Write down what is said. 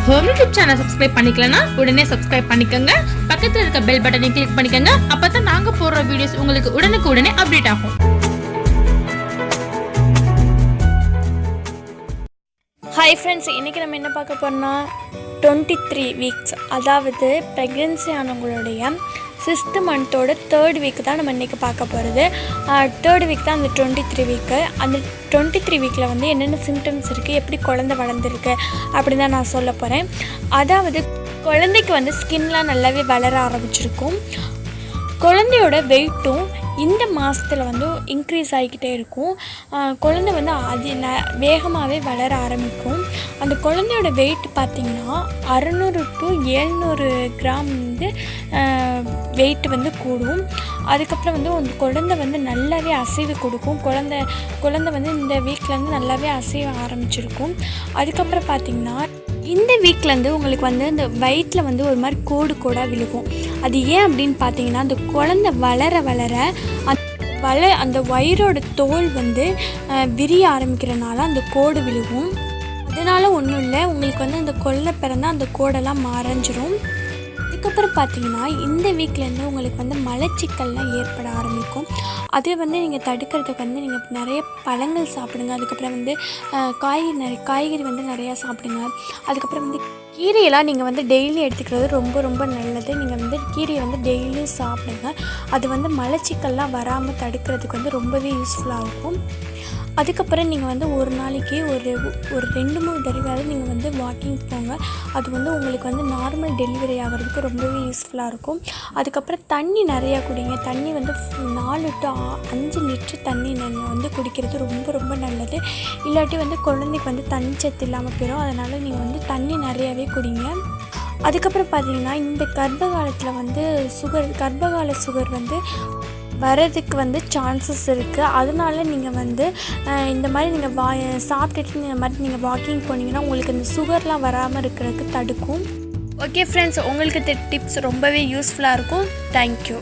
Home YouTube channel subscribe பண்ணிக்கலனா உடனே subscribe பண்ணிக்கங்க. பக்கத்துல இருக்க பெல் பட்டனை கிளிக் பண்ணிக்கங்க. அப்பதான் நாங்க போடுற வீடியோஸ் உங்களுக்கு உடனுக்குடனே அப்டேட் ஆகும். ஹாய் ஃப்ரெண்ட்ஸ், இன்றைக்கி நம்ம என்ன பார்க்க போகிறோம்னா 23 வீக்ஸ், அதாவது ப்ரெக்னென்சி ஆனவங்களுடைய 6th மந்த்தோட 3rd வீக் தான் நம்ம இன்றைக்கி பார்க்க போகிறது. 3rd வீக் தான் அந்த 23 வீக்கு. அந்த 23 வீக்கில் வந்து என்னென்ன சிம்டம்ஸ் இருக்குது, எப்படி குழந்தை வளர்ந்துருக்கு அப்படின்னு தான் நான் சொல்ல போகிறேன். அதாவது குழந்தைக்கு வந்து ஸ்கின்லாம் நல்லாவே வளர ஆரம்பிச்சிருக்கும். குழந்தையோட வெயிட்டும் இந்த மாதத்தில் வந்து இன்க்ரீஸ் ஆகிக்கிட்டே இருக்கும். குழந்தை வந்து வேகமாகவே வளர ஆரம்பிக்கும். அந்த குழந்தையோட வெயிட் பார்த்திங்கன்னா 600 to 700 கிராம் வந்து வெயிட் வந்து கூடும். அதுக்கப்புறம் வந்து அந்த குழந்தை வந்து நல்லாவே அசைவு கொடுக்கும். குழந்தை வந்து இந்த வீக்லேருந்து நல்லாவே அசைவ ஆரம்பிச்சிருக்கும். அதுக்கப்புறம் பார்த்திங்கன்னா இந்த வீக்லேருந்து உங்களுக்கு வந்து இந்த வயிற்றில் வந்து ஒரு மாதிரி கோடாக விழுகும். அது ஏன் அப்படின்னு பார்த்தீங்கன்னா, அந்த குழந்தை வளர அந்த வயிறோட தோல் வந்து விரிய ஆரம்பிக்கிறனால அந்த கோடு விழுகும். அதனால் ஒன்றும் இல்லை, உங்களுக்கு வந்து அந்த குழந்தை பிறந்தால் அந்த கோடெல்லாம் மறைஞ்சிரும். அதுக்கப்புறம் பார்த்தீங்கன்னா இந்த வீக்லேருந்து உங்களுக்கு வந்து மலச்சிக்கல்லாம் ஏற்பட ஆரம்பிக்கும். அதை வந்து நீங்கள் தடுக்கிறதுக்கு வந்து நீங்கள் நிறைய பழங்கள் சாப்பிடுங்க. அதுக்கப்புறம் வந்து காய்கறி வந்து நிறையா சாப்பிடுங்க. அதுக்கப்புறம் வந்து கீரையெல்லாம் நீங்கள் வந்து டெய்லி எடுத்துக்கிறது ரொம்ப ரொம்ப நல்லது. நீங்கள் வந்து கீரையை வந்து டெய்லியும் சாப்பிடுங்க. அது வந்து மலச்சிக்கல்லாம் வராமல் தடுக்கிறதுக்கு வந்து ரொம்பவே யூஸ்ஃபுல்லாக இருக்கும். அதுக்கப்புறம் நீங்கள் வந்து ஒரு நாளைக்கு ஒரு 2-3 தடவையாவது நீங்கள் வந்து வாக்கிங் போங்க. அது வந்து உங்களுக்கு வந்து நார்மல் டெலிவரி ஆகிறதுக்கு ரொம்பவே யூஸ்ஃபுல்லாக இருக்கும். அதுக்கப்புறம் தண்ணி நிறையா குடிங்க. தண்ணி வந்து 4 to 5 லிட்டர் தண்ணி நீங்கள் வந்து குடிக்கிறது ரொம்ப ரொம்ப நல்லது. இல்லாட்டி வந்து குழந்தைக்கு வந்து தண்ணி சத்து இல்லாமல் போயிடும். அதனால் நீங்கள் வந்து தண்ணி நிறையாவே குடிங்க. அதுக்கப்புறம் பார்த்தீங்கன்னா இந்த கர்ப்பகாலத்தில் வந்து கர்ப்பகால சுகர் வந்து வரதுக்கு வந்து சான்சஸ் இருக்குது. அதனால நீங்கள் வந்து இந்த மாதிரி நீங்கள் சாப்பிட்டுட்டு இந்த மாதிரி நீங்கள் வாக்கிங் போனீங்கன்னா உங்களுக்கு இந்த சுகர்லாம் வராமல் இருக்கிறதுக்கு தடுக்கும். ஓகே ஃப்ரெண்ட்ஸ், உங்களுக்கு இந்த டிப்ஸ் ரொம்பவே யூஸ்ஃபுல்லாக இருக்கும். தேங்க்யூ.